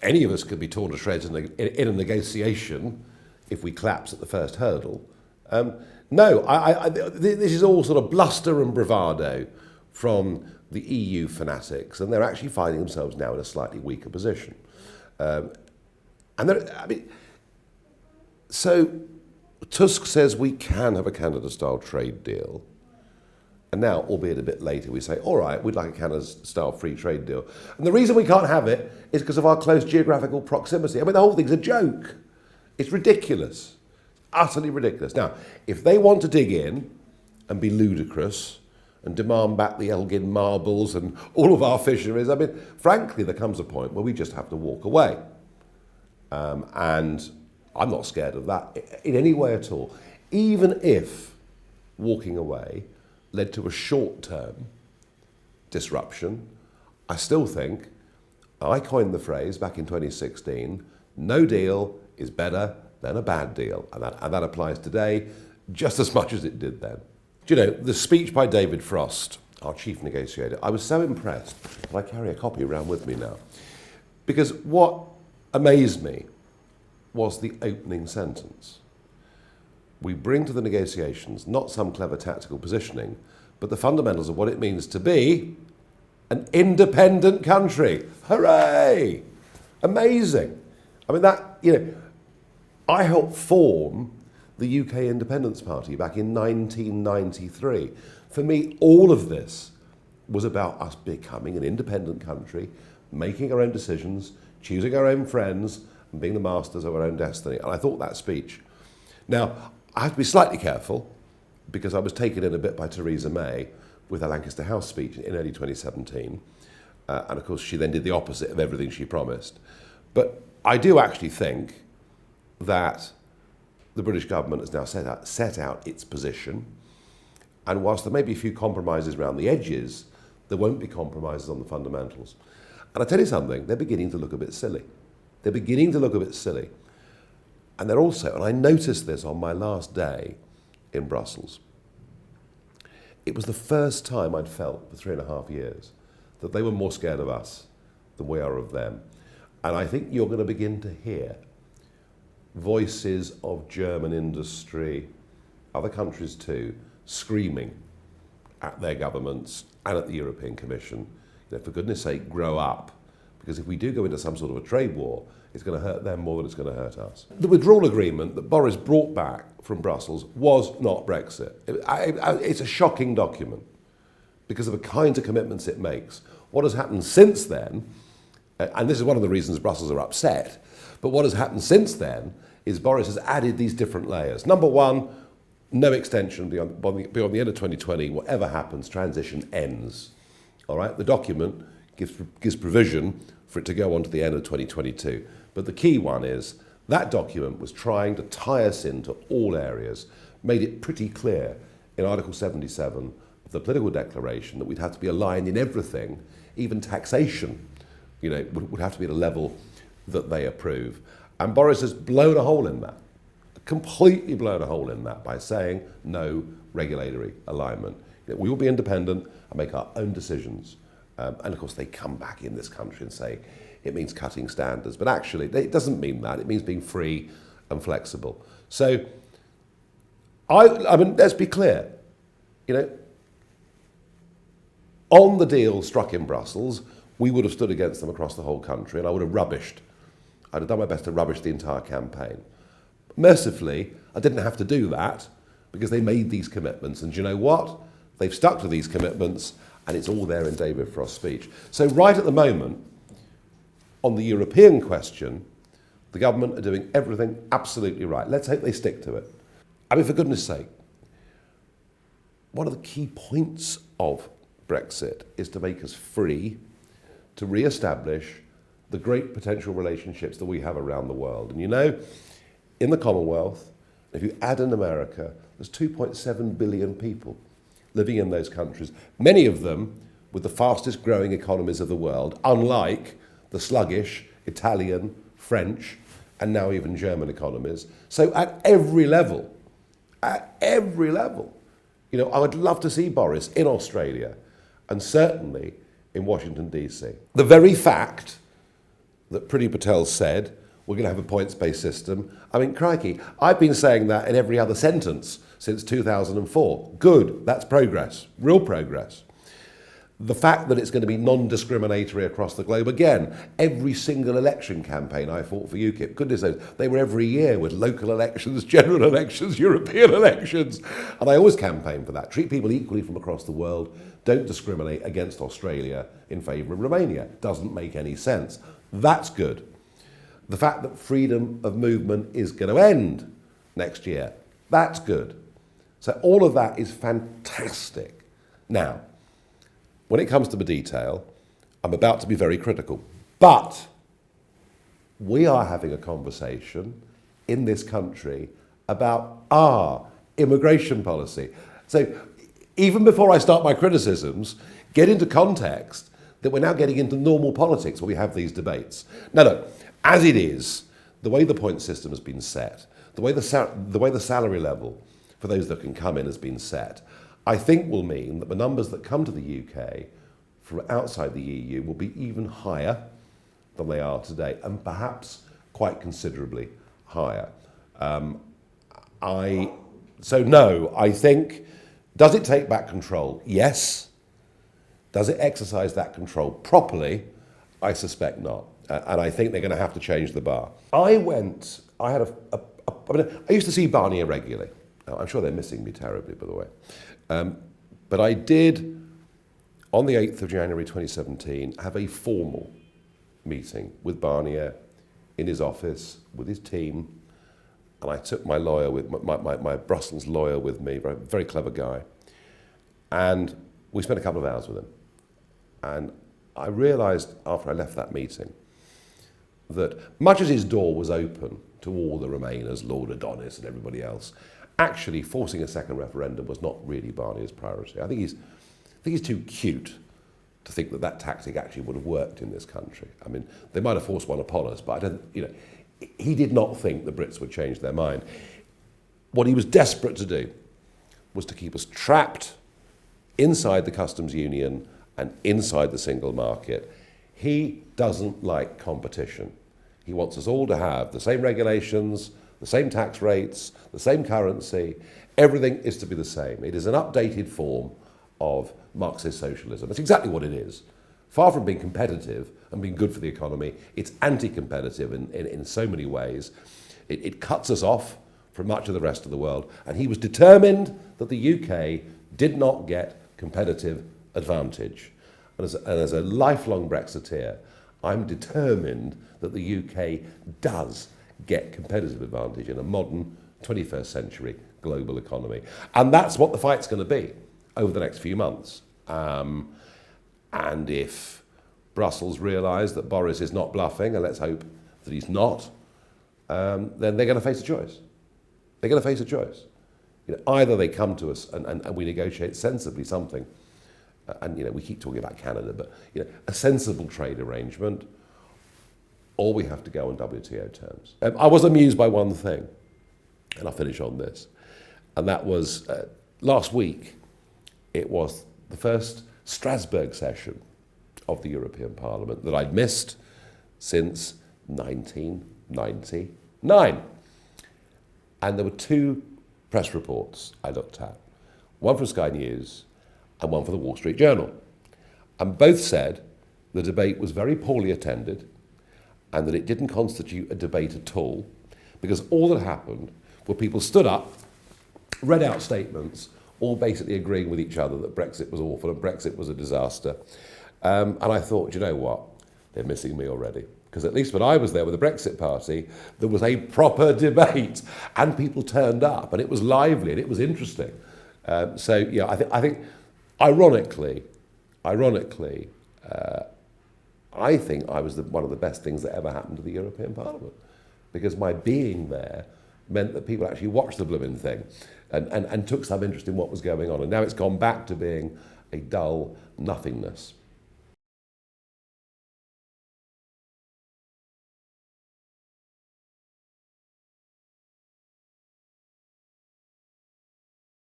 any of us could be torn to shreds in a negotiation if we collapse at the first hurdle. No, this is all sort of bluster and bravado from the EU fanatics, and they're actually finding themselves now in a slightly weaker position. So Tusk says we can have a Canada-style trade deal. And now, albeit a bit later, we say, all right, we'd like a Canada-style free trade deal. And the reason we can't have it is because of our close geographical proximity. I mean, the whole thing's a joke. It's ridiculous. Utterly ridiculous. Now, if they want to dig in and be ludicrous and demand back the Elgin marbles and all of our fisheries, I mean, frankly, there comes a point where we just have to walk away. And I'm not scared of that in any way at all. Even if walking away led to a short-term disruption, I still think, I coined the phrase back in 2016, no deal is better than a bad deal. And that applies today just as much as it did then. Do you know, the speech by David Frost, our chief negotiator, I was so impressed that I carry a copy around with me now. Because what amazed me was the opening sentence. We bring to the negotiations not some clever tactical positioning, but the fundamentals of what it means to be an independent country. Hooray! Amazing. I mean, that, you know, I helped form the UK Independence Party back in 1993. For me, all of this was about us becoming an independent country, making our own decisions, choosing our own friends, and being the masters of our own destiny. And I thought that speech. Now, I have to be slightly careful because I was taken in a bit by Theresa May with her Lancaster House speech in early 2017. And of course, she then did the opposite of everything she promised. But I do actually think that the British government has now set out its position. And whilst there may be a few compromises around the edges, there won't be compromises on the fundamentals. And I tell you something, they're beginning to look a bit silly. They're beginning to look a bit silly. And they're also, and I noticed this on my last day in Brussels, it was the first time I'd felt for 3.5 years that they were more scared of us than we are of them. And I think you're going to begin to hear voices of German industry, other countries too, screaming at their governments and at the European Commission, you know, for goodness sake, grow up. Because if we do go into some sort of a trade war, it's going to hurt them more than it's going to hurt us. The withdrawal agreement that Boris brought back from Brussels was not Brexit. It's a shocking document because of the kinds of commitments it makes. What has happened since then, and this is one of the reasons Brussels are upset, but what has happened since then is Boris has added these different layers. Number one, no extension beyond the end of 2020. Whatever happens, transition ends. All right, the document gives provision for it to go on to the end of 2022. But the key one is that document was trying to tie us into all areas, made it pretty clear in Article 77 of the political declaration that we'd have to be aligned in everything, even taxation, you know, would have to be at a level that they approve. And Boris has blown a hole in that, completely blown a hole in that by saying no regulatory alignment. You know, we will be independent and make our own decisions. And of course, they come back in this country and say it means cutting standards. But actually, it doesn't mean that. It means being free and flexible. So, I mean, let's be clear. You know, on the deal struck in Brussels, we would have stood against them across the whole country, and I would have rubbished. I'd have done my best to rubbish the entire campaign. Mercifully, I didn't have to do that because they made these commitments. And do you know what? They've stuck to these commitments, and it's all there in David Frost's speech. So right at the moment, on the European question, the government are doing everything absolutely right. Let's hope they stick to it. I mean, for goodness sake, one of the key points of Brexit is to make us free to re-establish the great potential relationships that we have around the world. And you know, in the Commonwealth, if you add in America, there's 2.7 billion people living in those countries, many of them with the fastest growing economies of the world, unlike the sluggish Italian, French, and now even German economies. So at every level, you know, I would love to see Boris in Australia and certainly in Washington, DC. The very fact that Priti Patel said, we're going to have a points-based system. I mean, crikey, I've been saying that in every other sentence since 2004. Good, that's progress, real progress. The fact that it's going to be non-discriminatory across the globe, again, every single election campaign I fought for UKIP, goodness knows, they were every year with local elections, general elections, European elections, and I always campaigned for that. Treat people equally from across the world, don't discriminate against Australia in favour of Romania. Doesn't make any sense. That's good. The fact that freedom of movement is going to end next year, that's good. So all of that is fantastic. Now, when it comes to the detail, I'm about to be very critical. But we are having a conversation in this country about our immigration policy. So even before I start my criticisms, get into context that we're now getting into normal politics where we have these debates. Now look, as it is, the way the point system has been set, the way the salary level for those that can come in has been set, I think will mean that the numbers that come to the UK from outside the EU will be even higher than they are today, and perhaps quite considerably higher. I think, does it take back control? Yes. Does it exercise that control properly? I suspect not. And I think they're going to have to change the bar. I used to see Barnier regularly. I'm sure they're missing me terribly, by the way. But I did, on the 8th of January 2017, have a formal meeting with Barnier in his office, with his team, and I took my lawyer, with my Brussels lawyer with me, very clever guy, and we spent a couple of hours with him. And I realised after I left that meeting that much as his door was open to all the Remainers, Lord Adonis and everybody else, actually forcing a second referendum was not really Barnier's priority. I think he's too cute to think that that tactic actually would have worked in this country. I mean, they might have forced one upon us, but he did not think the Brits would change their mind. What he was desperate to do was to keep us trapped inside the customs union and inside the single market. He doesn't like competition. He wants us all to have the same regulations, the same tax rates, the same currency. Everything is to be the same. It is an updated form of Marxist socialism. That's exactly what it is. Far from being competitive and being good for the economy, it's anti-competitive in so many ways. It cuts us off from much of the rest of the world. And he was determined that the UK did not get competitive advantage. And as a lifelong Brexiteer, I'm determined that the UK does get competitive advantage in a modern 21st century global economy. And that's what the fight's going to be over the next few months. And if Brussels realise that Boris is not bluffing, and let's hope that he's not, then they're going to face a choice. They're going to face a choice. Either they come to us and we negotiate sensibly something, and we keep talking about Canada, but a sensible trade arrangement, or we have to go on WTO terms. I was amused by one thing, and I'll finish on this, and that was last week. It was the first Strasbourg session of the European Parliament that I'd missed since 1999. And there were two press reports I looked at, one from Sky News and one from the Wall Street Journal. And both said the debate was very poorly attended and that it didn't constitute a debate at all, because all that happened were people stood up, read out statements, all basically agreeing with each other that Brexit was awful and Brexit was a disaster. And I thought, you know what, they're missing me already. Because at least when I was there with the Brexit Party, there was a proper debate and people turned up and it was lively and it was interesting. I think ironically, I think I was one of the best things that ever happened to the European Parliament, because my being there meant that people actually watched the blooming thing and took some interest in what was going on. And now it's gone back to being a dull nothingness.